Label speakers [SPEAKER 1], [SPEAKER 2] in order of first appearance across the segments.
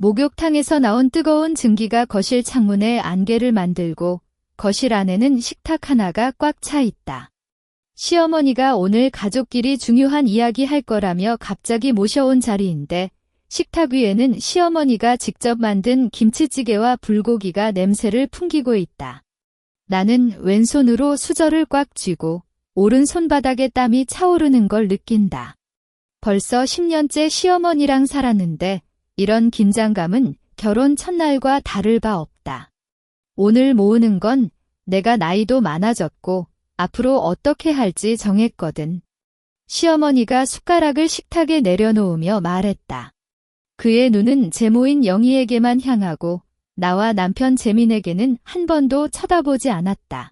[SPEAKER 1] 목욕탕에서 나온 뜨거운 증기가 거실 창문에 안개를 만들고 거실 안에는 식탁 하나가 꽉 차 있다. 시어머니가 오늘 가족끼리 중요한 이야기 할 거라며 갑자기 모셔온 자리인데 식탁 위에는 시어머니가 직접 만든 김치찌개와 불고기가 냄새를 풍기고 있다. 나는 왼손으로 수저를 꽉 쥐고 오른 손바닥에 땀이 차오르는 걸 느낀다. 벌써 10년째 시어머니랑 살았는데 이런 긴장감은 결혼 첫날과 다를 바 없다. 오늘 모으는 건 내가 나이도 많아졌고 앞으로 어떻게 할지 정했거든. 시어머니가 숟가락을 식탁에 내려놓으며 말했다. 그의 눈은 제모인 영희에게만 향하고 나와 남편 재민에게는 한 번도 쳐다보지 않았다.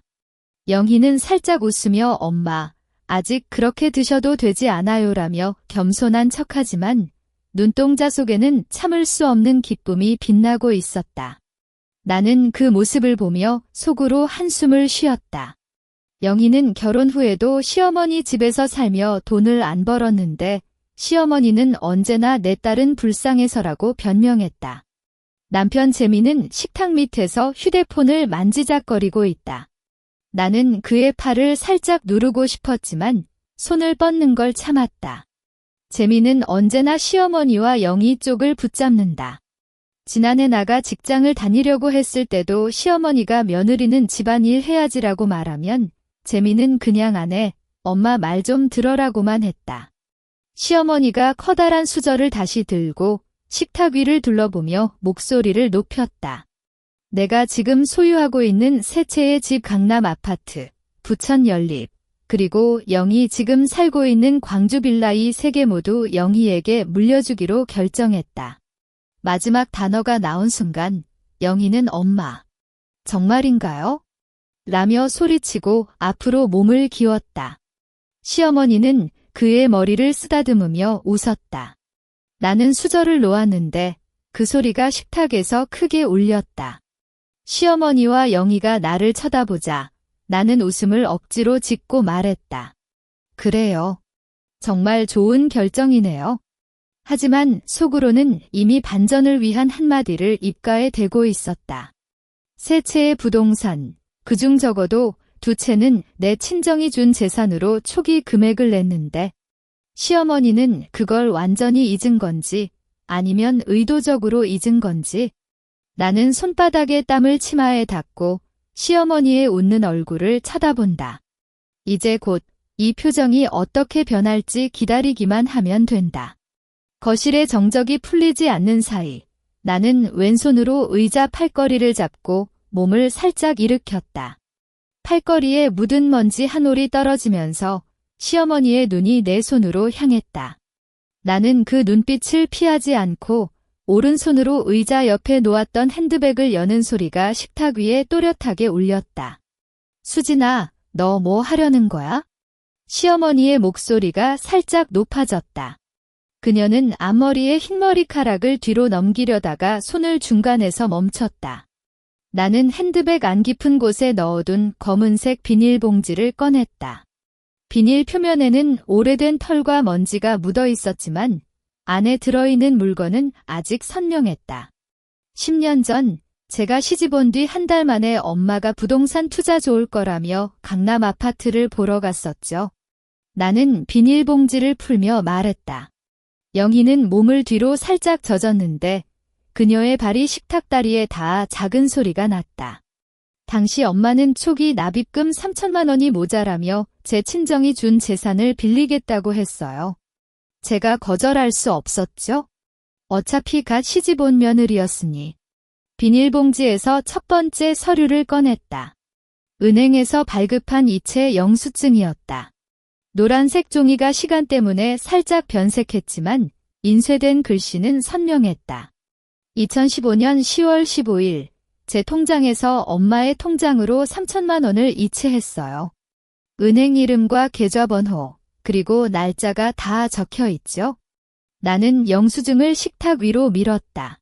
[SPEAKER 1] 영희는 살짝 웃으며 엄마, 아직 그렇게 드셔도 되지 않아요라며 겸손한 척하지만 눈동자 속에는 참을 수 없는 기쁨이 빛나고 있었다. 나는 그 모습을 보며 속으로 한숨을 쉬었다. 영희는 결혼 후에도 시어머니 집에서 살며 돈을 안 벌었는데 시어머니는 언제나 내 딸은 불쌍해서라고 변명했다. 남편 재민은 식탁 밑에서 휴대폰을 만지작거리고 있다. 나는 그의 팔을 살짝 누르고 싶었지만 손을 뻗는 걸 참았다. 재민은 언제나 시어머니와 영희 쪽을 붙잡는다. 지난해 나가 직장을 다니려고 했을 때도 시어머니가 며느리는 집안일 해야지라고 말하면 재민은 그냥 안 해, 엄마 말 좀 들어라고만 했다. 시어머니가 커다란 수저를 다시 들고 식탁 위를 둘러보며 목소리를 높였다. 내가 지금 소유하고 있는 세 채의 집 강남 아파트, 부천 연립, 그리고 영희 지금 살고 있는 광주 빌라 이 세 개 모두 영희에게 물려주기로 결정했다. 마지막 단어가 나온 순간 영희는 엄마, 정말인가요? 라며 소리치고 앞으로 몸을 기웠다. 시어머니는 그의 머리를 쓰다듬으며 웃었다. 나는 수저를 놓았는데 그 소리가 식탁에서 크게 울렸다. 시어머니와 영희가 나를 쳐다보자 나는 웃음을 억지로 짓고 말했다. 그래요. 정말 좋은 결정이네요. 하지만 속으로는 이미 반전을 위한 한마디를 입가에 대고 있었다. 세 채의 부동산, 그중 적어도 두 채는 내 친정이 준 재산으로 초기 금액을 냈는데 시어머니는 그걸 완전히 잊은 건지 아니면 의도적으로 잊은 건지 나는 손바닥에 땀을 치마에 닦고 시어머니의 웃는 얼굴을 쳐다본다. 이제 곧 이 표정이 어떻게 변할지 기다리기만 하면 된다. 거실의 정적이 풀리지 않는 사이 나는 왼손으로 의자 팔걸이를 잡고 몸을 살짝 일으켰다. 팔걸이에 묻은 먼지 한 올이 떨어지면서 시어머니의 눈이 내 손으로 향했다. 나는 그 눈빛을 피하지 않고 오른손으로 의자 옆에 놓았던 핸드백을 여는 소리가 식탁 위에 또렷하게 울렸다. 수진아, 너 뭐 하려는 거야? 시어머니의 목소리가 살짝 높아졌다. 그녀는 앞머리에 흰머리카락을 뒤로 넘기려다가 손을 중간에서 멈췄다. 나는 핸드백 안 깊은 곳에 넣어둔 검은색 비닐봉지를 꺼냈다. 비닐 표면에는 오래된 털과 먼지가 묻어 있었지만 안에 들어있는 물건은 아직 선명했다. 10년 전 제가 시집 온 뒤 한 달 만에 엄마가 부동산 투자 좋을 거라며 강남 아파트를 보러 갔었죠. 나는 비닐봉지를 풀며 말했다. 영희는 몸을 뒤로 살짝 젖었는데 그녀의 발이 식탁 다리에 닿아 작은 소리가 났다. 당시 엄마는 초기 납입금 3천만 원이 모자라며 제 친정이 준 재산을 빌리겠다고 했어요. 제가 거절할 수 없었죠. 어차피 갓 시집 온 며느리였으니. 비닐봉지에서 첫 번째 서류를 꺼냈다. 은행에서 발급한 이체 영수증이었다. 노란색 종이가 시간 때문에 살짝 변색했지만 인쇄된 글씨는 선명했다. 2015년 10월 15일 제 통장에서 엄마의 통장으로 3천만 원을 이체했어요. 은행 이름과 계좌번호 그리고 날짜가 다 적혀 있죠. 나는 영수증을 식탁 위로 밀었다.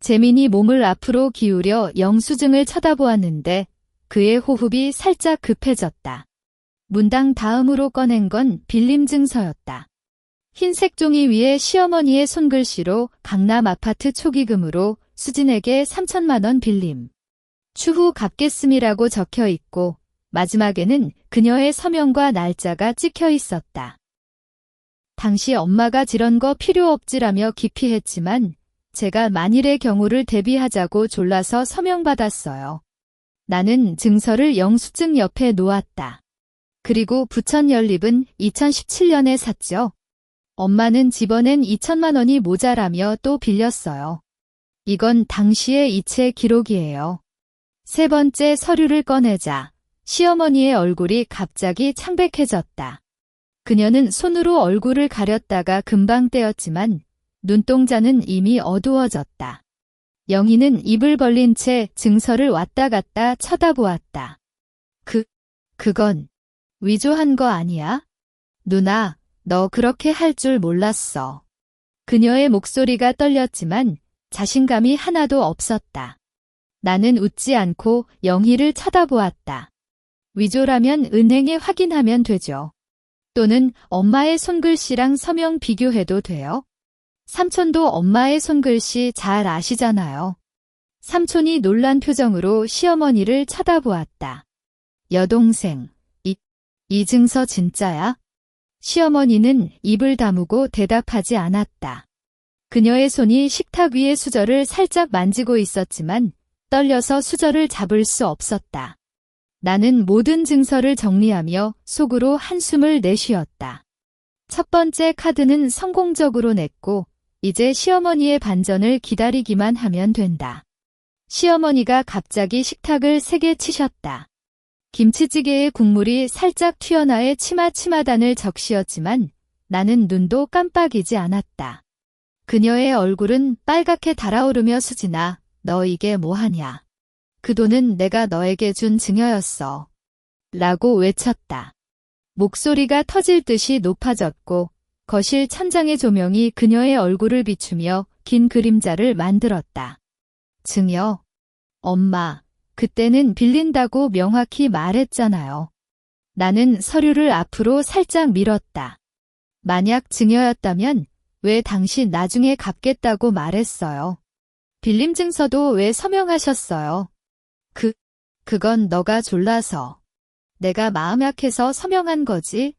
[SPEAKER 1] 재민이 몸을 앞으로 기울여 영수증을 쳐다보았는데 그의 호흡이 살짝 급해졌다. 문당 다음으로 꺼낸 건 빌림 증서였다. 흰색 종이 위에 시어머니의 손글씨로 강남 아파트 초기금으로 수진에게 3천만 원 빌림. 추후 갚겠음이라고 적혀 있고 마지막에는 그녀의 서명과 날짜가 찍혀 있었다. 당시 엄마가 이런 거 필요 없지라며 기피했지만 제가 만일의 경우를 대비하자고 졸라서 서명받았어요. 나는 증서를 영수증 옆에 놓았다. 그리고 부천 연립은 2017년에 샀죠. 엄마는 집어낸 2천만 원이 모자라며 또 빌렸어요. 이건 당시의 이체 기록이에요. 세 번째 서류를 꺼내자 시어머니의 얼굴이 갑자기 창백해졌다. 그녀는 손으로 얼굴을 가렸다가 금방 떼었지만 눈동자는 이미 어두워졌다. 영희는 입을 벌린 채 증서를 왔다 갔다 쳐다보았다. 그건 위조한 거 아니야? 누나, 너 그렇게 할 줄 몰랐어. 그녀의 목소리가 떨렸지만 자신감이 하나도 없었다. 나는 웃지 않고 영희를 쳐다보았다. 위조라면 은행에 확인하면 되죠. 또는 엄마의 손글씨랑 서명 비교해도 돼요. 삼촌도 엄마의 손글씨 잘 아시잖아요. 삼촌이 놀란 표정으로 시어머니를 쳐다보았다. 여동생, 이 증서 진짜야? 시어머니는 입을 다무고 대답하지 않았다. 그녀의 손이 식탁 위의 수저를 살짝 만지고 있었지만 떨려서 수저를 잡을 수 없었다. 나는 모든 증서를 정리하며 속으로 한숨을 내쉬었다. 첫 번째 카드는 성공적으로 냈고 이제 시어머니의 반전을 기다리기만 하면 된다. 시어머니가 갑자기 식탁을 세게 치셨다. 김치찌개의 국물이 살짝 튀어나와 치마단을 적시었지만 나는 눈도 깜빡이지 않았다. 그녀의 얼굴은 빨갛게 달아오르며 수진아, 너 이게 뭐하냐. 그 돈은 내가 너에게 준 증여였어. 라고 외쳤다. 목소리가 터질 듯이 높아졌고 거실 천장의 조명이 그녀의 얼굴을 비추며 긴 그림자를 만들었다. 증여? 엄마, 그때는 빌린다고 명확히 말했잖아요. 나는 서류를 앞으로 살짝 밀었다. 만약 증여였다면 왜 당신 나중에 갚겠다고 말했어요? 빌림 증서도 왜 서명하셨어요? 그건 너가 졸라서. 내가 마음 약해서 서명한 거지.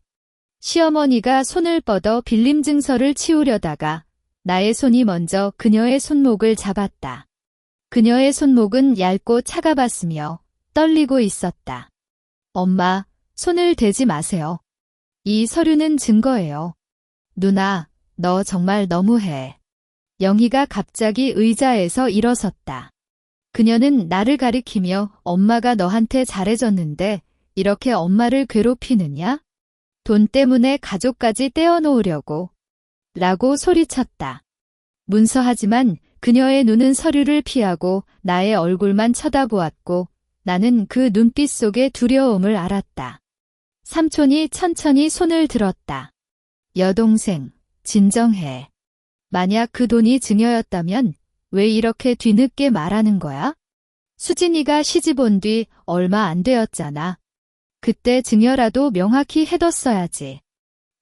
[SPEAKER 1] 시어머니가 손을 뻗어 빌림 증서를 치우려다가 나의 손이 먼저 그녀의 손목을 잡았다. 그녀의 손목은 얇고 차가웠으며 떨리고 있었다. 엄마, 손을 대지 마세요. 이 서류는 증거예요. 누나, 너 정말 너무해. 영희가 갑자기 의자에서 일어섰다. 그녀는 나를 가리키며 엄마가 너한테 잘해줬는데 이렇게 엄마를 괴롭히느냐? 돈 때문에 가족까지 떼어놓으려고. 라고 소리쳤다. 문서하지만 그녀의 눈은 서류를 피하고 나의 얼굴만 쳐다보았고 나는 그 눈빛 속의 두려움을 알았다. 삼촌이 천천히 손을 들었다. 여동생, 진정해. 만약 그 돈이 증여였다면 왜 이렇게 뒤늦게 말하는 거야? 수진이가 시집 온 뒤 얼마 안 되었잖아. 그때 증여라도 명확히 해뒀어야지.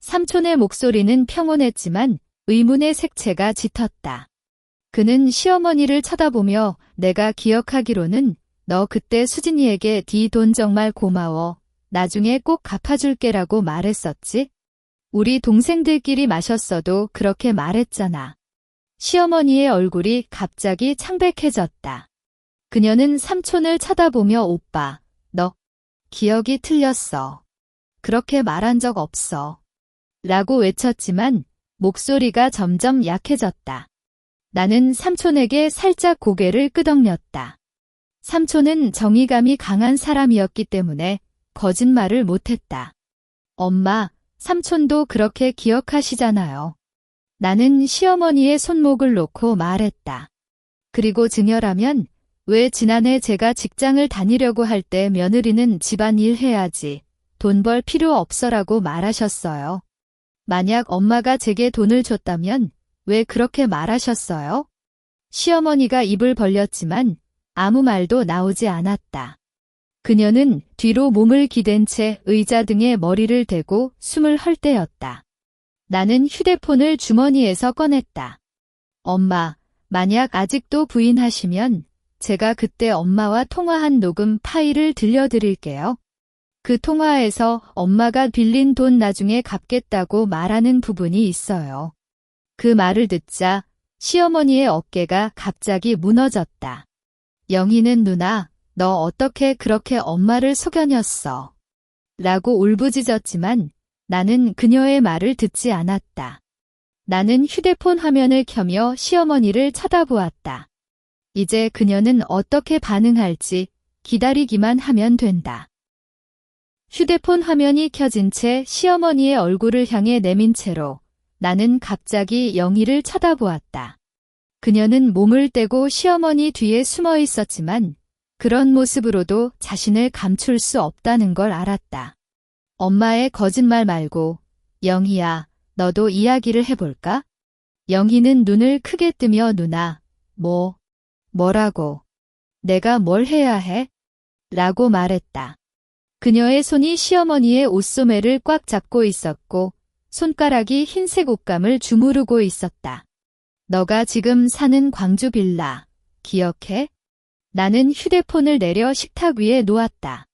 [SPEAKER 1] 삼촌의 목소리는 평온했지만 의문의 색채가 짙었다. 그는 시어머니를 쳐다보며 내가 기억하기로는 너 그때 수진이에게 네 돈 정말 고마워. 나중에 꼭 갚아줄게라고 말했었지? 우리 동생들끼리 마셨어도 그렇게 말했잖아. 시어머니의 얼굴이 갑자기 창백해졌다. 그녀는 삼촌을 쳐다보며 오빠, 너 기억이 틀렸어. 그렇게 말한 적 없어. 라고 외쳤지만 목소리가 점점 약해졌다. 나는 삼촌에게 살짝 고개를 끄덕였다. 삼촌은 정의감이 강한 사람이었기 때문에 거짓말을 못했다. 엄마, 삼촌도 그렇게 기억하시잖아요. 나는 시어머니의 손목을 놓고 말했다. 그리고 증여라면 왜 지난해 제가 직장을 다니려고 할 때 며느리는 집안일 해야지, 돈 벌 필요 없어라고 말하셨어요. 만약 엄마가 제게 돈을 줬다면 왜 그렇게 말하셨어요? 시어머니가 입을 벌렸지만 아무 말도 나오지 않았다. 그녀는 뒤로 몸을 기댄 채 의자 등에 머리를 대고 숨을 헐 때였다. 나는 휴대폰을 주머니에서 꺼냈다. 엄마, 만약 아직도 부인하시면 제가 그때 엄마와 통화한 녹음 파일을 들려드릴게요. 그 통화에서 엄마가 빌린 돈 나중에 갚겠다고 말하는 부분이 있어요. 그 말을 듣자 시어머니의 어깨가 갑자기 무너졌다. 영희는 누나, 너 어떻게 그렇게 엄마를 속여녔어? 라고 울부짖었지만 나는 그녀의 말을 듣지 않았다. 나는 휴대폰 화면을 켜며 시어머니를 쳐다보았다. 이제 그녀는 어떻게 반응할지 기다리기만 하면 된다. 휴대폰 화면이 켜진 채 시어머니의 얼굴을 향해 내민 채로 나는 갑자기 영희를 쳐다보았다. 그녀는 몸을 떼고 시어머니 뒤에 숨어 있었지만 그런 모습으로도 자신을 감출 수 없다는 걸 알았다. 엄마의 거짓말 말고 영희야, 너도 이야기를 해볼까? 영희는 눈을 크게 뜨며 누나, 뭐라고? 내가 뭘 해야 해? 라고 말했다. 그녀의 손이 시어머니의 옷소매를 꽉 잡고 있었고 손가락이 흰색 옷감을 주무르고 있었다. 너가 지금 사는 광주 빌라, 기억해? 나는 휴대폰을 내려 식탁 위에 놓았다.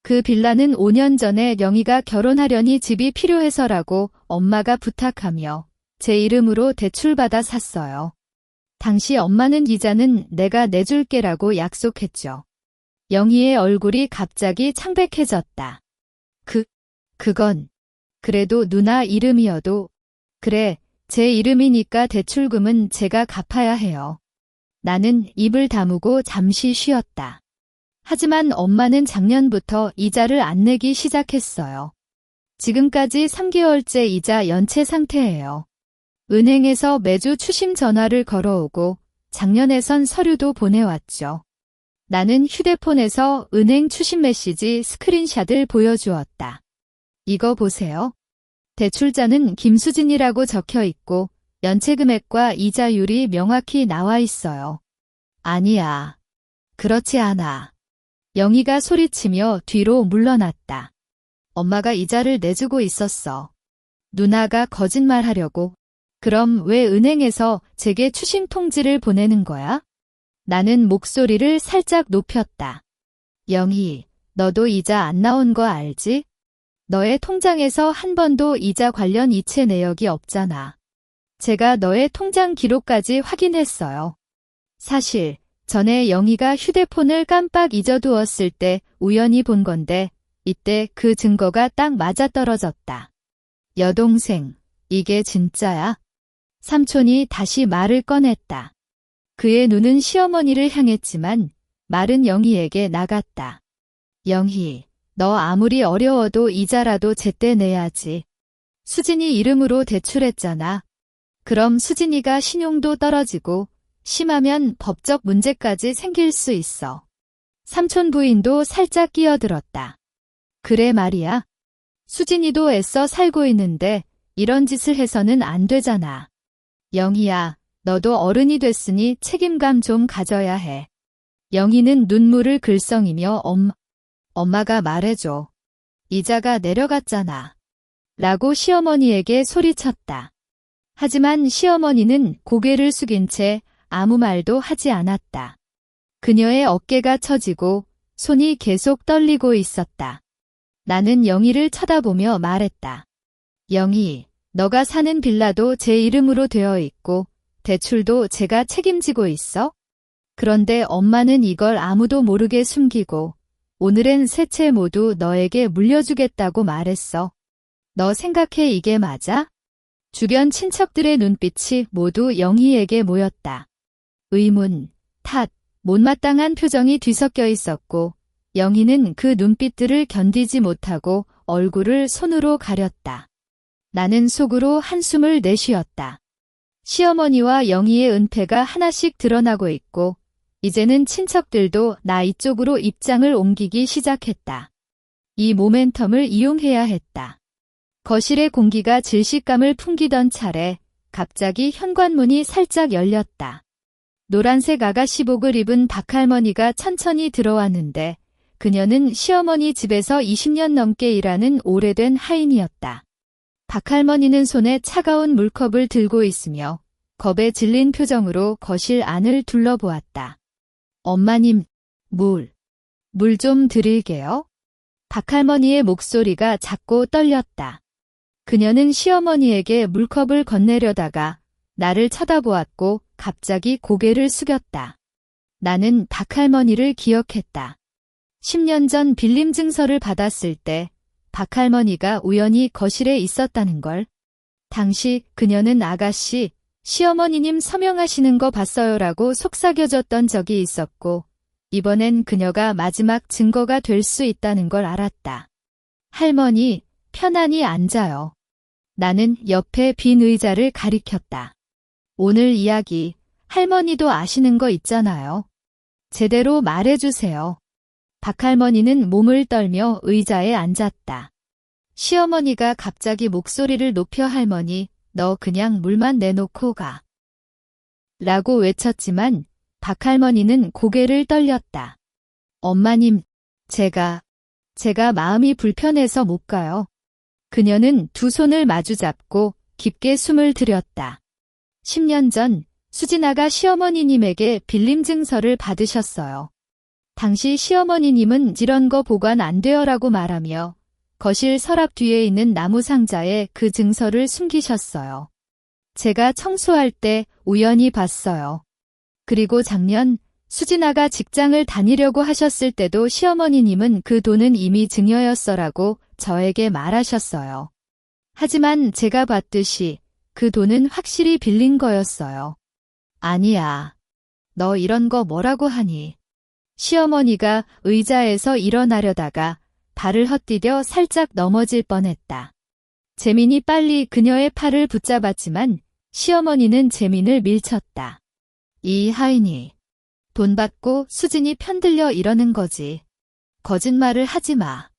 [SPEAKER 1] 그 빌라는 5년 전에 영희가 결혼하려니 집이 필요해서라고 엄마가 부탁하며 제 이름으로 대출받아 샀어요. 당시 엄마는 이자는 내가 내줄게라고 약속했죠. 영희의 얼굴이 갑자기 창백해졌다. 그건 그래도 누나 이름이어도 그래, 제 이름이니까 대출금은 제가 갚아야 해요. 나는 입을 다무고 잠시 쉬었다. 하지만 엄마는 작년부터 이자를 안 내기 시작했어요. 지금까지 3개월째 이자 연체 상태예요. 은행에서 매주 추심 전화를 걸어오고 작년에선 서류도 보내왔죠. 나는 휴대폰에서 은행 추심 메시지 스크린샷을 보여주었다. 이거 보세요. 대출자는 김수진이라고 적혀 있고 연체 금액과 이자율이 명확히 나와 있어요. 아니야. 그렇지 않아. 영희가 소리치며 뒤로 물러났다. 엄마가 이자를 내주고 있었어. 누나가 거짓말하려고. 그럼 왜 은행에서 제게 추심 통지를 보내는 거야? 나는 목소리를 살짝 높였다. 영희, 너도 이자 안 나온 거 알지? 너의 통장에서 한 번도 이자 관련 이체 내역이 없잖아. 제가 너의 통장 기록까지 확인했어요. 사실 전에 영희가 휴대폰을 깜빡 잊어두었을 때 우연히 본 건데 이때 그 증거가 딱 맞아떨어졌다. 여동생, 이게 진짜야? 삼촌이 다시 말을 꺼냈다. 그의 눈은 시어머니를 향했지만 말은 영희에게 나갔다. 영희, 너 아무리 어려워도 이자라도 제때 내야지. 수진이 이름으로 대출했잖아. 그럼 수진이가 신용도 떨어지고 심하면 법적 문제까지 생길 수 있어. 삼촌 부인도 살짝 끼어들었다. 그래 말이야. 수진이도 애써 살고 있는데 이런 짓을 해서는 안 되잖아. 영희야, 너도 어른이 됐으니 책임감 좀 가져야 해. 영희는 눈물을 글썽이며 엄마가 말해줘. 이자가 내려갔잖아. 라고 시어머니에게 소리쳤다. 하지만 시어머니는 고개를 숙인 채 아무 말도 하지 않았다. 그녀의 어깨가 처지고 손이 계속 떨리고 있었다. 나는 영희를 쳐다보며 말했다. 영희, 너가 사는 빌라도 제 이름으로 되어 있고 대출도 제가 책임지고 있어? 그런데 엄마는 이걸 아무도 모르게 숨기고 오늘은 세 채 모두 너에게 물려주겠다고 말했어. 너 생각해 이게 맞아? 주변 친척들의 눈빛이 모두 영희에게 모였다. 의문, 탓, 못마땅한 표정이 뒤섞여 있었고 영희는 그 눈빛들을 견디지 못하고 얼굴을 손으로 가렸다. 나는 속으로 한숨을 내쉬었다. 시어머니와 영희의 은폐가 하나씩 드러나고 있고 이제는 친척들도 나 이쪽으로 입장을 옮기기 시작했다. 이 모멘텀을 이용해야 했다. 거실의 공기가 질식감을 풍기던 차례 갑자기 현관문이 살짝 열렸다. 노란색 아가씨복을 입은 박할머니가 천천히 들어왔는데 그녀는 시어머니 집에서 20년 넘게 일하는 오래된 하인이었다. 박할머니는 손에 차가운 물컵을 들고 있으며 겁에 질린 표정으로 거실 안을 둘러보았다. 엄마님, 물 좀 드릴게요. 박할머니의 목소리가 작고 떨렸다. 그녀는 시어머니에게 물컵을 건네려다가 나를 쳐다보았고 갑자기 고개를 숙였다. 나는 박할머니를 기억했다. 10년 전 빌림 증서를 받았을 때 박할머니가 우연히 거실에 있었다는 걸. 당시 그녀는 아가씨, 시어머니님 서명하시는 거 봤어요라고 속삭여줬던 적이 있었고 이번엔 그녀가 마지막 증거가 될 수 있다는 걸 알았다. 할머니, 편안히 앉아요. 나는 옆에 빈 의자를 가리켰다. 오늘 이야기, 할머니도 아시는 거 있잖아요. 제대로 말해주세요. 박할머니는 몸을 떨며 의자에 앉았다. 시어머니가 갑자기 목소리를 높여 할머니, 너 그냥 물만 내놓고 가. 라고 외쳤지만 박할머니는 고개를 떨렸다. 엄마님, 제가 마음이 불편해서 못 가요. 그녀는 두 손을 마주잡고 깊게 숨을 들였다. 10년 전 수진아가 시어머니님에게 빌림 증서를 받으셨어요. 당시 시어머니님은 이런 거 보관 안 돼요라고 말하며 거실 서랍 뒤에 있는 나무 상자에 그 증서를 숨기셨어요. 제가 청소할 때 우연히 봤어요. 그리고 작년 수진아가 직장을 다니려고 하셨을 때도 시어머니님은 그 돈은 이미 증여였어라고 저에게 말하셨어요. 하지만 제가 봤듯이 그 돈은 확실히 빌린 거였어요. 아니야. 너 이런 거 뭐라고 하니? 시어머니가 의자에서 일어나려다가 발을 헛디뎌 살짝 넘어질 뻔했다. 재민이 빨리 그녀의 팔을 붙잡았지만 시어머니는 재민을 밀쳤다. 이 하인이 돈 받고 수진이 편들려 이러는 거지. 거짓말을 하지 마.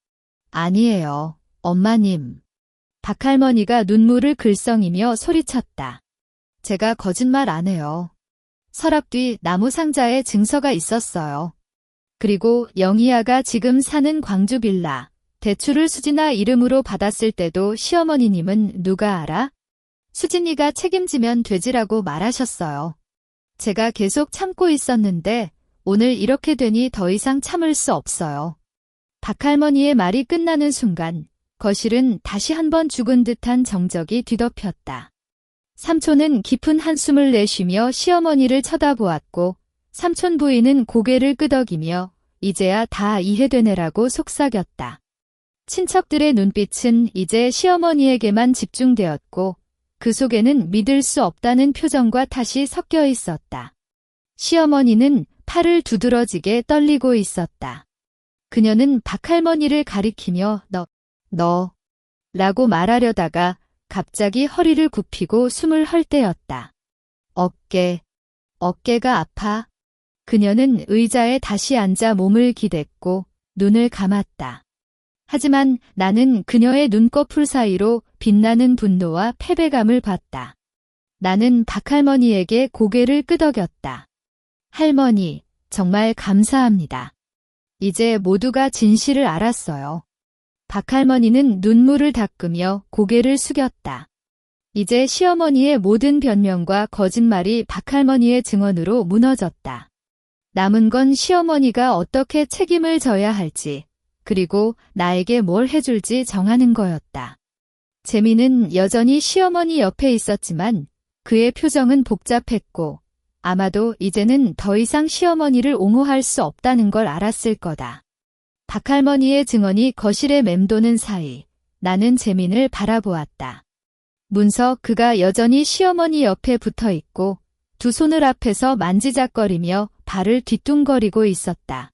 [SPEAKER 1] 아니에요, 엄마님. 박할머니가 눈물을 글썽이며 소리쳤다. 제가 거짓말 안 해요. 서랍 뒤 나무 상자에 증서가 있었어요. 그리고 영희아가 지금 사는 광주 빌라, 대출을 수진아 이름으로 받았을 때도 시어머니님은 누가 알아? 수진이가 책임지면 되지라고 말하셨어요. 제가 계속 참고 있었는데 오늘 이렇게 되니 더 이상 참을 수 없어요. 박할머니의 말이 끝나는 순간 거실은 다시 한번 죽은 듯한 정적이 뒤덮였다. 삼촌은 깊은 한숨을 내쉬며 시어머니를 쳐다보았고 삼촌 부인은 고개를 끄덕이며 이제야 다 이해되네라고 속삭였다. 친척들의 눈빛은 이제 시어머니에게만 집중되었고 그 속에는 믿을 수 없다는 표정과 탓이 섞여 있었다. 시어머니는 팔을 두드러지게 떨리고 있었다. 그녀는 박할머니를 가리키며 너 라고 말하려다가 갑자기 허리를 굽히고 숨을 헐때였다. 어깨가 아파. 그녀는 의자에 다시 앉아 몸을 기댔고 눈을 감았다. 하지만 나는 그녀의 눈꺼풀 사이로 빛나는 분노와 패배감을 봤다. 나는 박할머니에게 고개를 끄덕였다. 할머니, 정말 감사합니다. 이제 모두가 진실을 알았어요. 박할머니는 눈물을 닦으며 고개를 숙였다. 이제 시어머니의 모든 변명과 거짓말이 박할머니의 증언으로 무너졌다. 남은 건 시어머니가 어떻게 책임을 져야 할지, 그리고 나에게 뭘 해줄지 정하는 거였다. 재민은 여전히 시어머니 옆에 있었지만 그의 표정은 복잡했고 아마도 이제는 더 이상 시어머니를 옹호할 수 없다는 걸 알았을 거다. 박할머니의 증언이 거실에 맴도는 사이 나는 재민을 바라보았다. 문석 그가 여전히 시어머니 옆에 붙어 있고 두 손을 앞에서 만지작거리며 발을 뒤뚱거리고 있었다.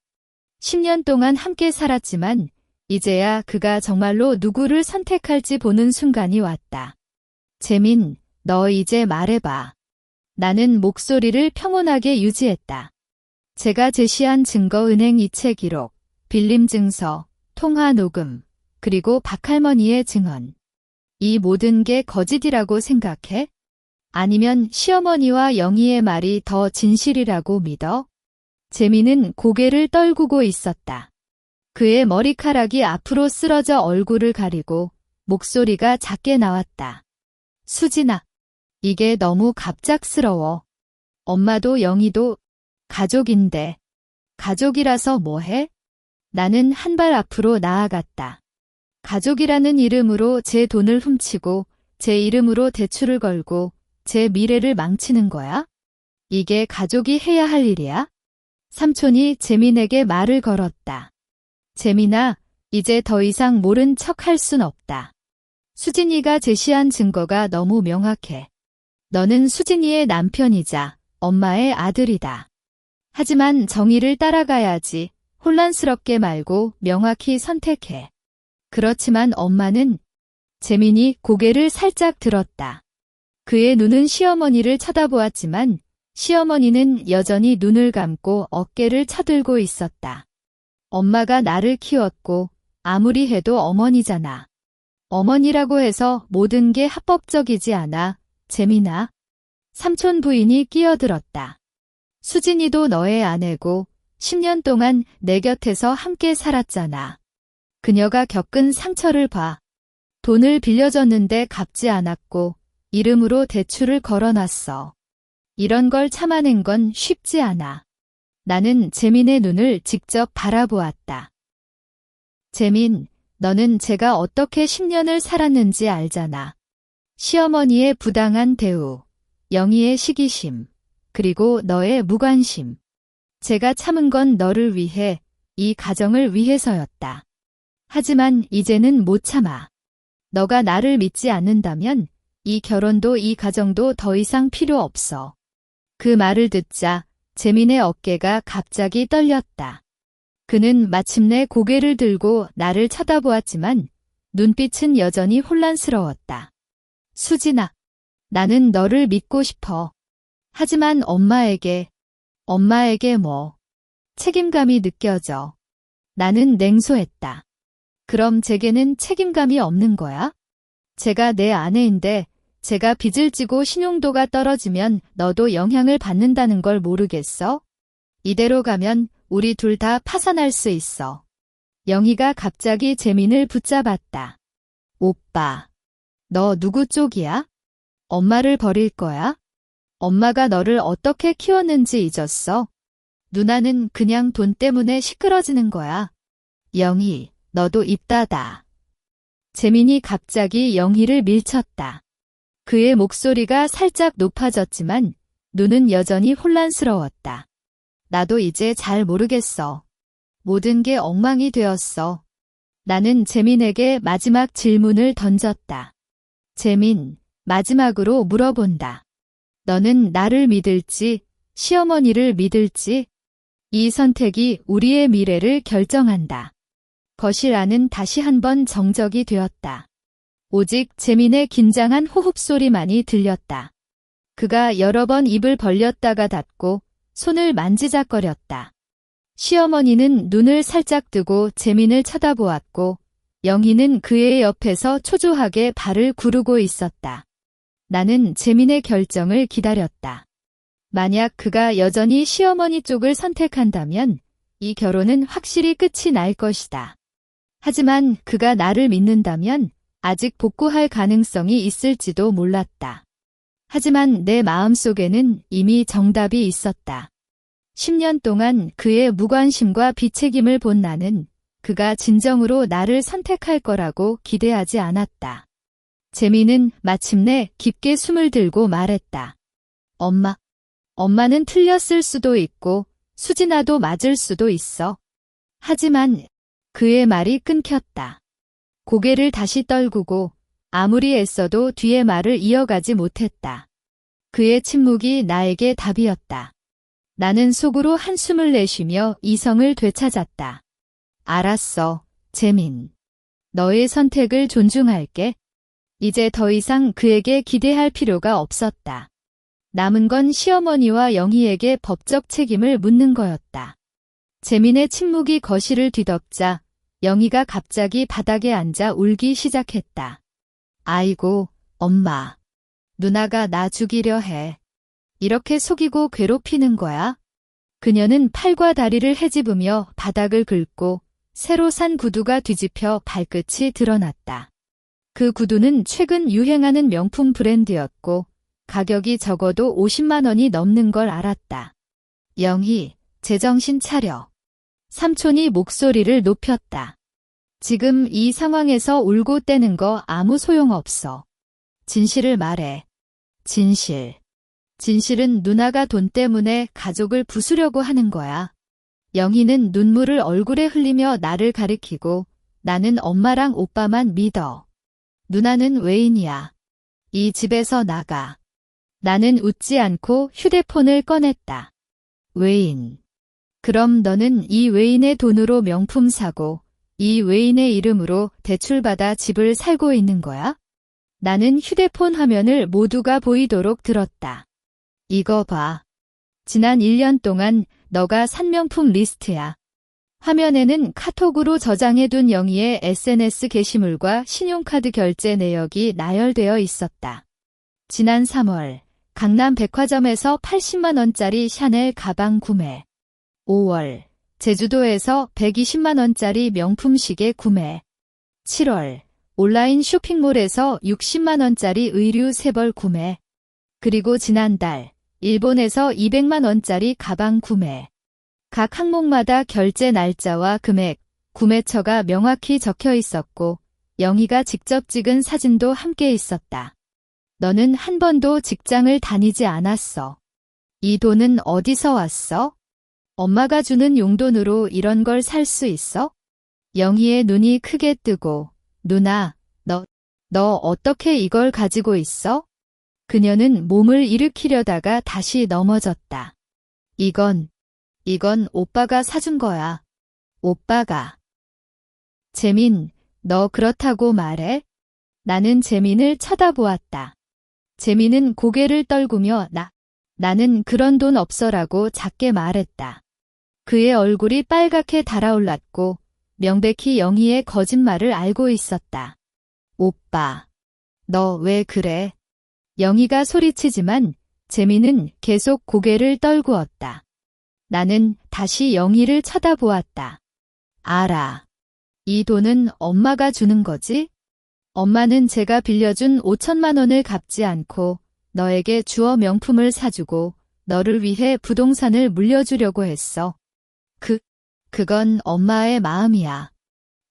[SPEAKER 1] 10년 동안 함께 살았지만 이제야 그가 정말로 누구를 선택할지 보는 순간이 왔다. 재민, 너 이제 말해봐. 나는 목소리를 평온하게 유지했다. 제가 제시한 증거 은행 이체 기록, 빌림 증서, 통화 녹음, 그리고 박할머니의 증언. 이 모든 게 거짓이라고 생각해? 아니면 시어머니와 영희의 말이 더 진실이라고 믿어? 재민은 고개를 떨구고 있었다. 그의 머리카락이 앞으로 쓰러져 얼굴을 가리고 목소리가 작게 나왔다. 수진아, 이게 너무 갑작스러워. 엄마도 영희도 가족인데. 가족이라서 뭐해? 나는 한 발 앞으로 나아갔다. 가족이라는 이름으로 제 돈을 훔치고 제 이름으로 대출을 걸고 제 미래를 망치는 거야? 이게 가족이 해야 할 일이야? 삼촌이 재민에게 말을 걸었다. 재민아, 이제 더 이상 모른 척 할 순 없다. 수진이가 제시한 증거가 너무 명확해. 너는 수진이의 남편이자 엄마의 아들이다. 하지만 정의를 따라가야지. 혼란스럽게 말고 명확히 선택해. 그렇지만 엄마는 재민이 고개를 살짝 들었다. 그의 눈은 시어머니를 쳐다보았지만 시어머니는 여전히 눈을 감고 어깨를 쳐들고 있었다. 엄마가 나를 키웠고 아무리 해도 어머니잖아. 어머니라고 해서 모든 게 합법적이지 않아, 재민아. 삼촌 부인이 끼어들었다. 수진이도 너의 아내고 10년 동안 내 곁에서 함께 살았잖아. 그녀가 겪은 상처를 봐. 돈을 빌려줬는데 갚지 않았고 이름으로 대출을 걸어놨어. 이런 걸 참아낸 건 쉽지 않아. 나는 재민의 눈을 직접 바라보았다. 재민, 너는 제가 어떻게 10년을 살았는지 알잖아. 시어머니의 부당한 대우, 영희의 시기심, 그리고 너의 무관심. 제가 참은 건 너를 위해, 이 가정을 위해서였다. 하지만 이제는 못 참아. 너가 나를 믿지 않는다면 이 결혼도 이 가정도 더 이상 필요 없어. 그 말을 듣자 재민의 어깨가 갑자기 떨렸다. 그는 마침내 고개를 들고 나를 쳐다보았지만 눈빛은 여전히 혼란스러웠다. 수진아, 나는 너를 믿고 싶어. 하지만 엄마에게 뭐, 책임감이 느껴져. 나는 냉소했다. 그럼 제게는 책임감이 없는 거야? 제가 내 아내인데 제가 빚을 지고 신용도가 떨어지면 너도 영향을 받는다는 걸 모르겠어? 이대로 가면 우리 둘 다 파산할 수 있어. 영희가 갑자기 재민을 붙잡았다. 오빠, 너 누구 쪽이야? 엄마를 버릴 거야? 엄마가 너를 어떻게 키웠는지 잊었어? 누나는 그냥 돈 때문에 시끄러지는 거야. 영희, 너도 입 닫아. 재민이 갑자기 영희를 밀쳤다. 그의 목소리가 살짝 높아졌지만 눈은 여전히 혼란스러웠다. 나도 이제 잘 모르겠어. 모든 게 엉망이 되었어. 나는 재민에게 마지막 질문을 던졌다. 재민, 마지막으로 물어본다. 너는 나를 믿을지, 시어머니를 믿을지? 이 선택이 우리의 미래를 결정한다. 거실 안은 다시 한번 정적이 되었다. 오직 재민의 긴장한 호흡소리만이 들렸다. 그가 여러 번 입을 벌렸다가 닫고 손을 만지작거렸다. 시어머니는 눈을 살짝 뜨고 재민을 쳐다보았고 영희는 그의 옆에서 초조하게 발을 구르고 있었다. 나는 재민의 결정을 기다렸다. 만약 그가 여전히 시어머니 쪽을 선택한다면 이 결혼은 확실히 끝이 날 것이다. 하지만 그가 나를 믿는다면 아직 복구할 가능성이 있을지도 몰랐다. 하지만 내 마음속에는 이미 정답이 있었다. 10년 동안 그의 무관심과 비책임을 본 나는 그가 진정으로 나를 선택할 거라고 기대하지 않았다. 재민은 마침내 깊게 숨을 들고 말했다. 엄마는 틀렸을 수도 있고 수진아도 맞을 수도 있어. 하지만 그의 말이 끊겼다. 고개를 다시 떨구고 아무리 애써도 뒤의 말을 이어가지 못했다. 그의 침묵이 나에게 답이었다. 나는 속으로 한숨을 내쉬며 이성을 되찾았다. 알았어, 재민. 너의 선택을 존중할게. 이제 더 이상 그에게 기대할 필요가 없었다. 남은 건 시어머니와 영희에게 법적 책임을 묻는 거였다. 재민의 침묵이 거실을 뒤덮자 영희가 갑자기 바닥에 앉아 울기 시작했다. 아이고, 엄마. 누나가 나 죽이려 해. 이렇게 속이고 괴롭히는 거야? 그녀는 팔과 다리를 헤집으며 바닥을 긁고 새로 산 구두가 뒤집혀 발끝이 드러났다. 그 구두는 최근 유행하는 명품 브랜드였고 가격이 적어도 50만 원이 넘는 걸 알았다. 영희, 제정신 차려. 삼촌이 목소리를 높였다. 지금 이 상황에서 울고 떼는 거 아무 소용없어. 진실을 말해. 진실. 진실은 누나가 돈 때문에 가족을 부수려고 하는 거야. 영희는 눈물을 얼굴에 흘리며 나를 가리키고 나는 엄마랑 오빠만 믿어. 누나는 외인이야. 이 집에서 나가. 나는 웃지 않고 휴대폰을 꺼냈다. 외인. 그럼 너는 이 외인의 돈으로 명품 사고 이 외인의 이름으로 대출받아 집을 살고 있는 거야? 나는 휴대폰 화면을 모두가 보이도록 들었다. 이거 봐. 지난 1년 동안 너가 산 명품 리스트야. 화면에는 카톡으로 저장해둔 영희의 SNS 게시물과 신용카드 결제 내역이 나열되어 있었다. 지난 3월 강남 백화점에서 80만 원짜리 샤넬 가방 구매. 5월 제주도에서 120만 원짜리 명품 시계 구매. 7월 온라인 쇼핑몰에서 60만 원짜리 의류 3벌 구매. 그리고 지난달 일본에서 200만 원짜리 가방 구매. 각 항목마다 결제 날짜와 금액, 구매처가 명확히 적혀 있었고 영희가 직접 찍은 사진도 함께 있었다. 너는 한 번도 직장을 다니지 않았어. 이 돈은 어디서 왔어? 엄마가 주는 용돈으로 이런 걸 살 수 있어? 영희의 눈이 크게 뜨고 누나, 너 어떻게 이걸 가지고 있어? 그녀는 몸을 일으키려다가 다시 넘어졌다. 이건 오빠가 사준 거야. 오빠가. 재민, 너 그렇다고 말해? 나는 재민을 쳐다보았다. 재민은 고개를 떨구며 나는 그런 돈 없어라고 작게 말했다. 그의 얼굴이 빨갛게 달아올랐고 명백히 영희의 거짓말을 알고 있었다. 오빠, 너 왜 그래? 영희가 소리치지만 재민은 계속 고개를 떨구었다. 나는 다시 영희를 쳐다보았다. 알아. 이 돈은 엄마가 주는 거지? 엄마는 제가 빌려준 5천만 원을 갚지 않고 너에게 주어 명품을 사주고 너를 위해 부동산을 물려주려고 했어. 그건 엄마의 마음이야.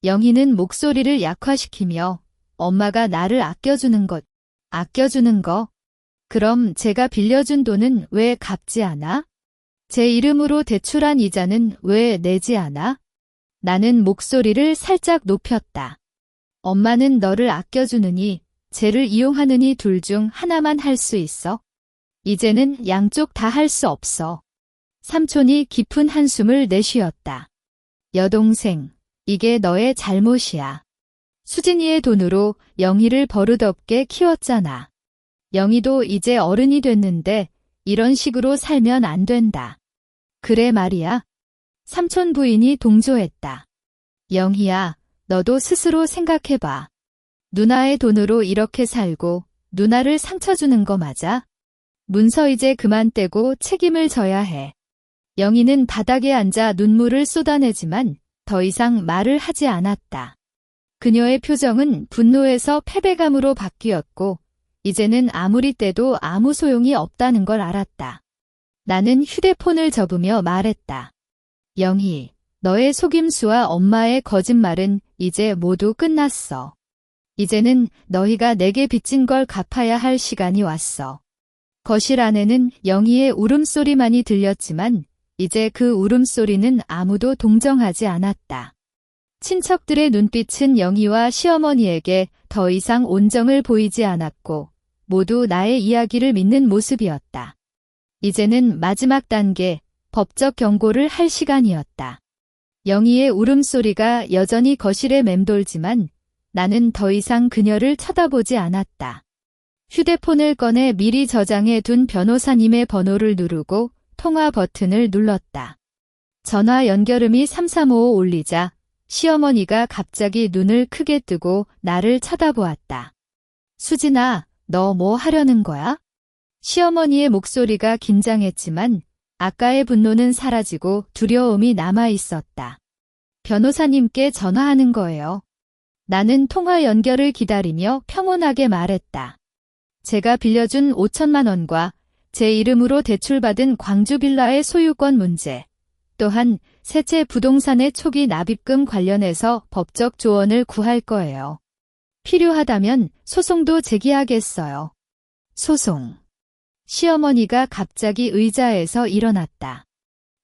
[SPEAKER 1] 영희는 목소리를 약화시키며 엄마가 나를 아껴주는 거? 그럼 제가 빌려준 돈은 왜 갚지 않아? 제 이름으로 대출한 이자는 왜 내지 않아? 나는 목소리를 살짝 높였다. 엄마는 너를 아껴주느니 쟤를 이용하느니 둘 중 하나만 할 수 있어. 이제는 양쪽 다 할 수 없어. 삼촌이 깊은 한숨을 내쉬었다. 여동생, 이게 너의 잘못이야. 수진이의 돈으로 영희를 버릇없게 키웠잖아. 영희도 이제 어른이 됐는데 이런 식으로 살면 안 된다. 그래 말이야. 삼촌 부인이 동조했다. 영희야, 너도 스스로 생각해봐. 누나의 돈으로 이렇게 살고 누나를 상처 주는 거 맞아? 문서 이제 그만 떼고 책임을 져야 해. 영희는 바닥에 앉아 눈물을 쏟아내지만 더 이상 말을 하지 않았다. 그녀의 표정은 분노에서 패배감으로 바뀌었고 이제는 아무리 떼도 아무 소용이 없다는 걸 알았다. 나는 휴대폰을 접으며 말했다. 영희, 너의 속임수와 엄마의 거짓말은 이제 모두 끝났어. 이제는 너희가 내게 빚진 걸 갚아야 할 시간이 왔어. 거실 안에는 영희의 울음소리만이 들렸지만 이제 그 울음소리는 아무도 동정하지 않았다. 친척들의 눈빛은 영희와 시어머니에게 더 이상 온정을 보이지 않았고 모두 나의 이야기를 믿는 모습이었다. 이제는 마지막 단계, 법적 경고를 할 시간이었다. 영희의 울음소리가 여전히 거실에 맴돌지만 나는 더 이상 그녀를 쳐다보지 않았다. 휴대폰을 꺼내 미리 저장해 둔 변호사님의 번호를 누르고 통화 버튼을 눌렀다. 전화 연결음이 3355 울리자 시어머니가 갑자기 눈을 크게 뜨고 나를 쳐다보았다. 수진아, 너 뭐 하려는 거야? 시어머니의 목소리가 긴장했지만 아까의 분노는 사라지고 두려움이 남아 있었다. 변호사님께 전화하는 거예요. 나는 통화 연결을 기다리며 평온하게 말했다. 제가 빌려준 5천만 원과 제 이름으로 대출받은 광주 빌라의 소유권 문제, 또한 셋째 부동산의 초기 납입금 관련해서 법적 조언을 구할 거예요. 필요하다면 소송도 제기하겠어요. 소송. 시어머니가 갑자기 의자에서 일어났다.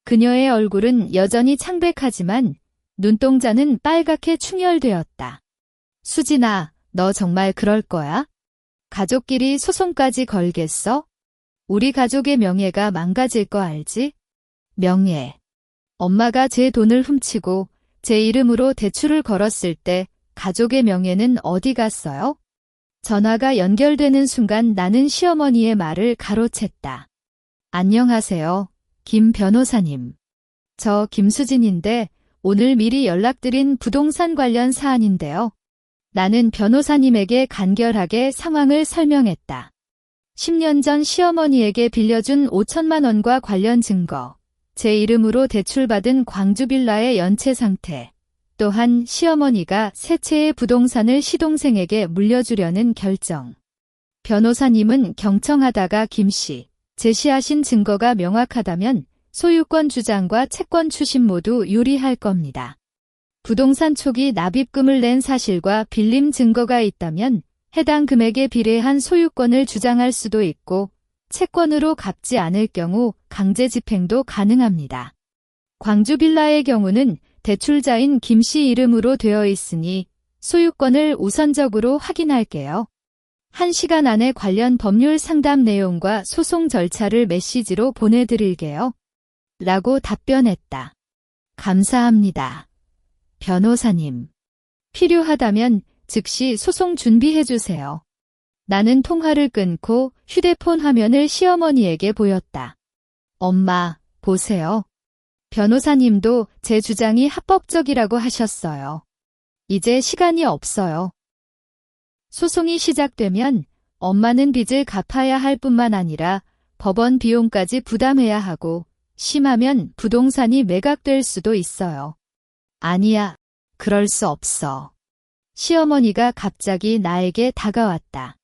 [SPEAKER 1] 그녀의 얼굴은 여전히 창백하지만 눈동자는 빨갛게 충혈되었다. 수진아, 너 정말 그럴 거야? 가족끼리 소송까지 걸겠어? 우리 가족의 명예가 망가질 거 알지? 명예. 엄마가 제 돈을 훔치고 제 이름으로 대출을 걸었을 때 가족의 명예는 어디 갔어요? 전화가 연결되는 순간 나는 시어머니의 말을 가로챘다. 안녕하세요, 김 변호사님. 저 김수진인데 오늘 미리 연락드린 부동산 관련 사안인데요. 나는 변호사님에게 간결하게 상황을 설명했다. 10년 전 시어머니에게 빌려준 5천만 원과 관련 증거, 제 이름으로 대출받은 광주 빌라의 연체 상태, 또한 시어머니가 세 채의 부동산을 시동생에게 물려주려는 결정. 변호사님은 경청하다가 김씨, 제시하신 증거가 명확하다면 소유권 주장과 채권 추심 모두 유리할 겁니다. 부동산 초기 납입금을 낸 사실과 빌림 증거가 있다면 해당 금액에 비례한 소유권을 주장할 수도 있고 채권으로 갚지 않을 경우 강제 집행도 가능합니다. 광주 빌라의 경우는 대출자인 김씨 이름으로 되어 있으니 소유권을 우선적으로 확인할게요. 1시간 안에 관련 법률 상담 내용과 소송 절차를 메시지로 보내드릴게요. 라고 답변했다. 감사합니다. 변호사님. 필요하다면 즉시 소송 준비해주세요. 나는 통화를 끊고 휴대폰 화면을 시어머니에게 보였다. 엄마, 보세요. 변호사님도 제 주장이 합법적이라고 하셨어요. 이제 시간이 없어요. 소송이 시작되면 엄마는 빚을 갚아야 할 뿐만 아니라 법원 비용까지 부담해야 하고 심하면 부동산이 매각될 수도 있어요. 아니야, 그럴 수 없어. 시어머니가 갑자기 나에게 다가왔다.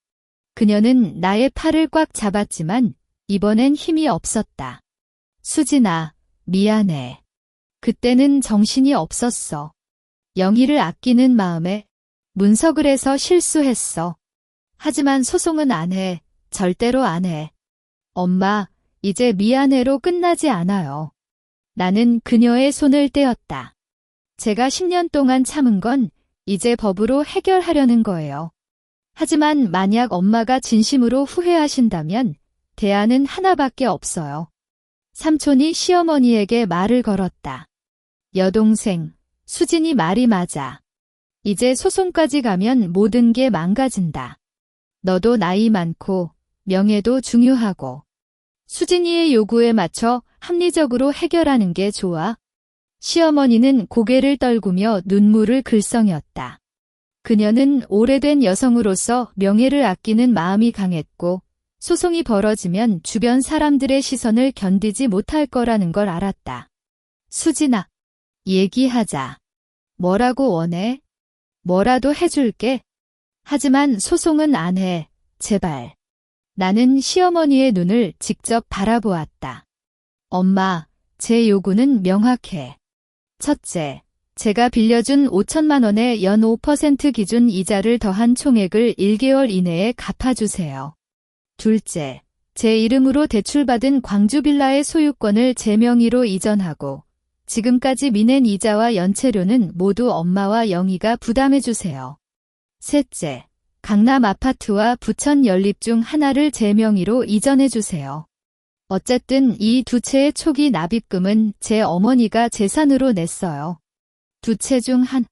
[SPEAKER 1] 그녀는 나의 팔을 꽉 잡았지만 이번엔 힘이 없었다. 수진아, 미안해. 그때는 정신이 없었어. 영희를 아끼는 마음에 문석을 해서 실수했어. 하지만 소송은 안 해. 절대로 안 해. 엄마, 이제 미안해로 끝나지 않아요. 나는 그녀의 손을 떼었다. 제가 10년 동안 참은 건 이제 법으로 해결하려는 거예요. 하지만 만약 엄마가 진심으로 후회하신다면 대안은 하나밖에 없어요. 삼촌이 시어머니에게 말을 걸었다. 여동생, 수진이 말이 맞아. 이제 소송까지 가면 모든 게 망가진다. 너도 나이 많고 명예도 중요하고 수진이의 요구에 맞춰 합리적으로 해결하는 게 좋아. 시어머니는 고개를 떨구며 눈물을 글썽였다. 그녀는 오래된 여성으로서 명예를 아끼는 마음이 강했고 소송이 벌어지면 주변 사람들의 시선을 견디지 못할 거라는 걸 알았다. 수진아, 얘기하자. 뭐라고 원해? 뭐라도 해줄게. 하지만 소송은 안 해. 제발. 나는 시어머니의 눈을 직접 바라보았다. 엄마, 제 요구는 명확해. 첫째, 제가 빌려준 5천만 원의 연 5% 기준 이자를 더한 총액을 1개월 이내에 갚아주세요. 둘째, 제 이름으로 대출받은 광주 빌라의 소유권을 제 명의로 이전하고 지금까지 미낸 이자와 연체료는 모두 엄마와 영희가 부담해주세요. 셋째, 강남 아파트와 부천 연립 중 하나를 제 명의로 이전해주세요. 어쨌든 이 두 채의 초기 납입금은 제 어머니가 재산으로 냈어요. 두 채 중 한.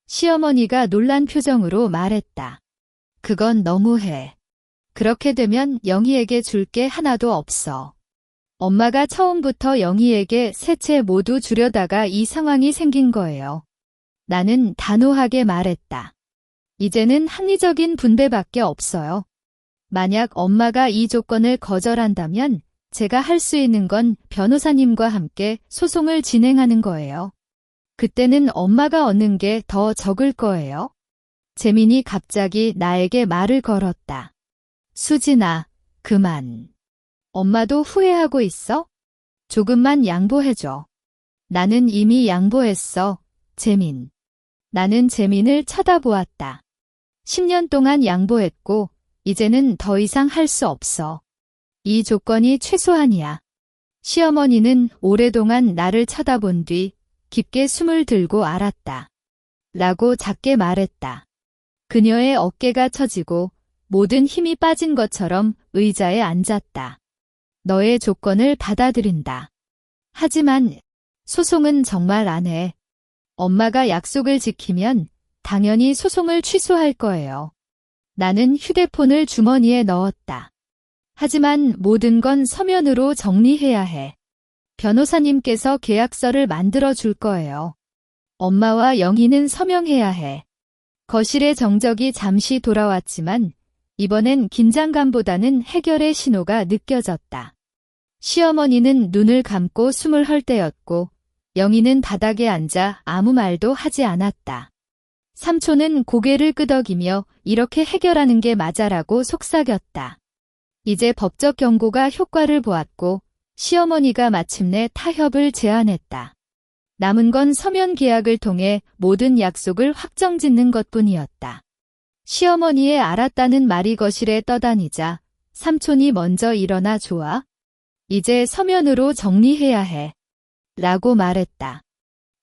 [SPEAKER 1] 시어머니가 놀란 표정으로 말했다. 그건 너무해. 그렇게 되면 영희에게 줄 게 하나도 없어. 엄마가 처음부터 영희에게 세 채 모두 주려다가 이 상황이 생긴 거예요. 나는 단호하게 말했다. 이제는 합리적인 분배밖에 없어요. 만약 엄마가 이 조건을 거절한다면 제가 할 수 있는 건 변호사님과 함께 소송을 진행하는 거예요. 그때는 엄마가 얻는 게 더 적을 거예요. 재민이 갑자기 나에게 말을 걸었다. 수진아, 그만. 엄마도 후회하고 있어? 조금만 양보해줘. 나는 이미 양보했어, 재민. 나는 재민을 쳐다보았다. 10년 동안 양보했고, 이제는 더 이상 할 수 없어. 이 조건이 최소한이야. 시어머니는 오랫동안 나를 쳐다본 뒤 깊게 숨을 들고 알았다. 라고 작게 말했다. 그녀의 어깨가 처지고 모든 힘이 빠진 것처럼 의자에 앉았다. 너의 조건을 받아들인다. 하지만 소송은 정말 안 해. 엄마가 약속을 지키면 당연히 소송을 취소할 거예요. 나는 휴대폰을 주머니에 넣었다. 하지만 모든 건 서면으로 정리해야 해. 변호사님께서 계약서를 만들어 줄 거예요. 엄마와 영희는 서명해야 해. 거실의 정적이 잠시 돌아왔지만 이번엔 긴장감보다는 해결의 신호가 느껴졌다. 시어머니는 눈을 감고 숨을 헐 때였고 영희는 바닥에 앉아 아무 말도 하지 않았다. 삼촌은 고개를 끄덕이며 이렇게 해결하는 게 맞아라고 속삭였다. 이제 법적 경고가 효과를 보았고 시어머니가 마침내 타협을 제안했다. 남은 건 서면 계약을 통해 모든 약속을 확정짓는 것뿐이었다. 시어머니의 알았다는 말이 거실에 떠다니자 삼촌이 먼저 일어나 좋아. 이제 서면으로 정리해야 해. 라고 말했다.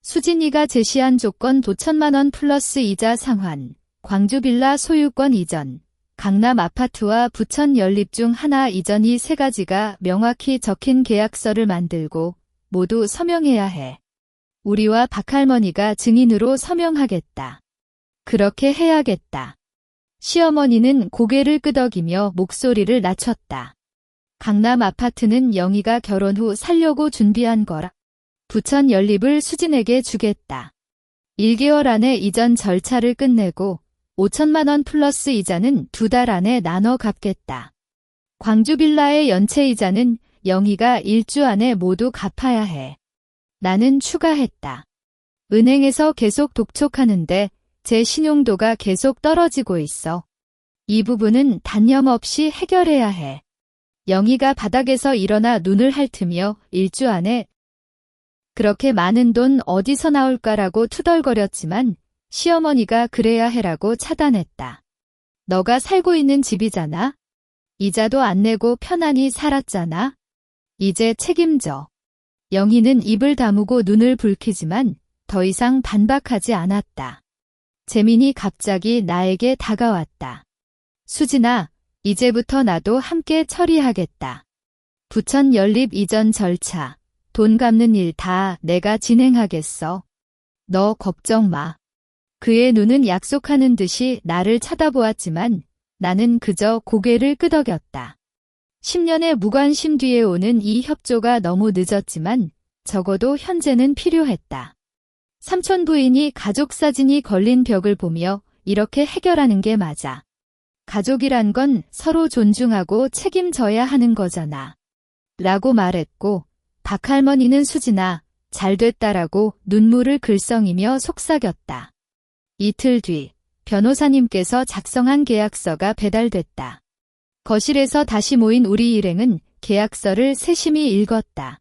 [SPEAKER 1] 수진이가 제시한 조건 도천만 원 플러스 이자 상환, 광주 빌라 소유권 이전, 강남 아파트와 부천 연립 중 하나 이전 이 세 가지가 명확히 적힌 계약서를 만들고 모두 서명해야 해. 우리와 박할머니가 증인으로 서명하겠다. 그렇게 해야겠다. 시어머니는 고개를 끄덕이며 목소리를 낮췄다. 강남 아파트는 영희가 결혼 후 살려고 준비한 거라. 부천 연립을 수진에게 주겠다. 1개월 안에 이전 절차를 끝내고 5천만 원 플러스 이자는 2달 안에 나눠 갚겠다. 광주 빌라의 연체 이자는 영희가 1주 안에 모두 갚아야 해. 나는 추가했다. 은행에서 계속 독촉하는데 제 신용도가 계속 떨어지고 있어. 이 부분은 단념 없이 해결해야 해. 영희가 바닥에서 일어나 눈을 핥으며 1주 안에 그렇게 많은 돈 어디서 나올까라고 투덜거렸지만 시어머니가 그래야 해라고 차단했다. 너가 살고 있는 집이잖아. 이자도 안 내고 편안히 살았잖아. 이제 책임져. 영희는 입을 다무고 눈을 붉히지만 더 이상 반박하지 않았다. 재민이 갑자기 나에게 다가왔다. 수진아, 이제부터 나도 함께 처리하겠다. 부천 연립 이전 절차, 돈 갚는 일 다 내가 진행하겠어. 너 걱정 마. 그의 눈은 약속하는 듯이 나를 쳐다보았지만 나는 그저 고개를 끄덕였다. 10년의 무관심 뒤에 오는 이 협조가 너무 늦었지만 적어도 현재는 필요했다. 삼촌 부인이 가족 사진이 걸린 벽을 보며 이렇게 해결하는 게 맞아. 가족이란 건 서로 존중하고 책임져야 하는 거잖아. 라고 말했고 박할머니는 수진아, 잘됐다라고 눈물을 글썽이며 속삭였다. 이틀 뒤 변호사님께서 작성한 계약서가 배달됐다. 거실에서 다시 모인 우리 일행은 계약서를 세심히 읽었다.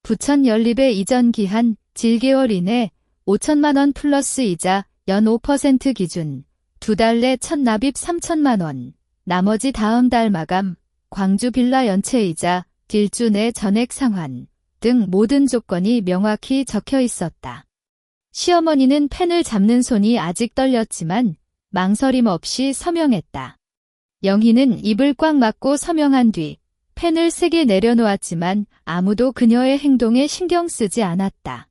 [SPEAKER 1] 부천 연립의 이전 기한 7개월 이내 5천만 원 플러스 이자 연 5% 기준, 2달 내 첫 납입 3천만 원, 나머지 다음 달 마감, 광주 빌라 연체 이자, 딜주 내 전액 상환 등 모든 조건이 명확히 적혀 있었다. 시어머니는 펜을 잡는 손이 아직 떨렸지만 망설임 없이 서명했다. 영희는 입을 꽉 막고 서명한 뒤 펜을 세게 내려놓았지만 아무도 그녀의 행동에 신경 쓰지 않았다.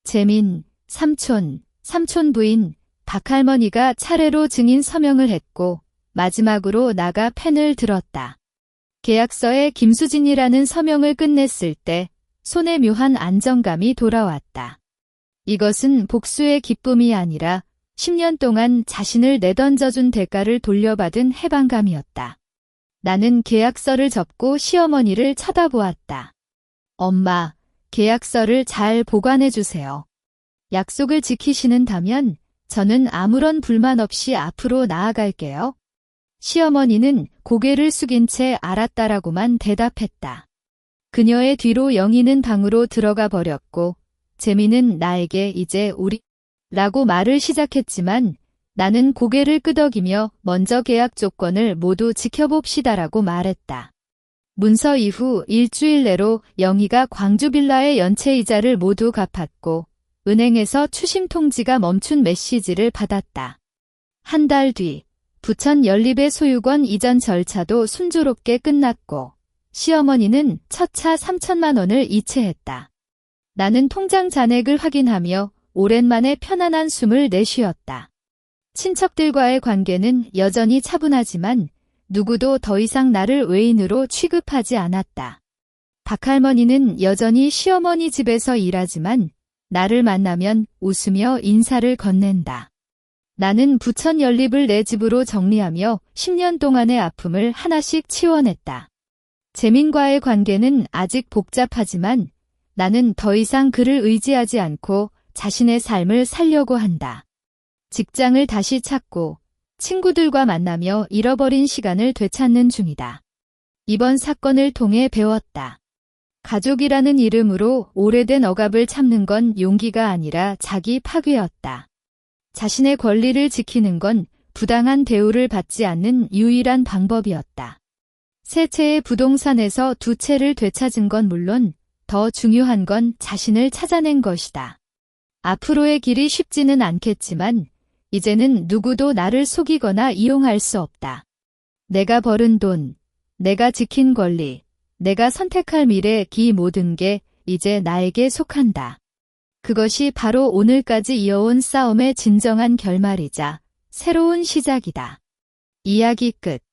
[SPEAKER 1] 재민, 삼촌, 삼촌 부인, 박할머니가 차례로 증인 서명을 했고 마지막으로 나가 펜을 들었다. 계약서에 김수진이라는 서명을 끝냈을 때 손에 묘한 안정감이 돌아왔다. 이것은 복수의 기쁨이 아니라 10년 동안 자신을 내던져준 대가를 돌려받은 해방감이었다. 나는 계약서를 접고 시어머니를 쳐다보았다. 엄마, 계약서를 잘 보관해 주세요. 약속을 지키시는다면 저는 아무런 불만 없이 앞으로 나아갈게요. 시어머니는 고개를 숙인 채 알았다라고만 대답했다. 그녀의 뒤로 영희는 방으로 들어가 버렸고 재미는 나에게 이제 라고 말을 시작했지만 나는 고개를 끄덕이며 먼저 계약 조건을 모두 지켜봅시다라고 말했다. 문서 이후 일주일 내로 영희가 광주 빌라의 연체이자를 모두 갚았고 은행에서 추심 통지가 멈춘 메시지를 받았다. 한 달 뒤 부천 연립의 소유권 이전 절차도 순조롭게 끝났고 시어머니는 첫 차 3천만 원을 이체했다. 나는 통장 잔액을 확인하며 오랜만에 편안한 숨을 내쉬었다. 친척들과의 관계는 여전히 차분하지만 누구도 더 이상 나를 외인으로 취급하지 않았다. 박할머니는 여전히 시어머니 집에서 일하지만 나를 만나면 웃으며 인사를 건넨다. 나는 부천 연립을 내 집으로 정리하며 10년 동안의 아픔을 하나씩 치워냈다. 재민과의 관계는 아직 복잡하지만 나는 더 이상 그를 의지하지 않고 자신의 삶을 살려고 한다. 직장을 다시 찾고 친구들과 만나며 잃어버린 시간을 되찾는 중이다. 이번 사건을 통해 배웠다. 가족이라는 이름으로 오래된 억압을 참는 건 용기가 아니라 자기 파괴였다. 자신의 권리를 지키는 건 부당한 대우를 받지 않는 유일한 방법이었다. 세 채의 부동산에서 두 채를 되찾은 건 물론 더 중요한 건 자신을 찾아낸 것이다. 앞으로의 길이 쉽지는 않겠지만 이제는 누구도 나를 속이거나 이용할 수 없다. 내가 벌은 돈, 내가 지킨 권리, 내가 선택할 미래 이 모든 게 이제 나에게 속한다. 그것이 바로 오늘까지 이어온 싸움의 진정한 결말이자 새로운 시작이다. 이야기 끝.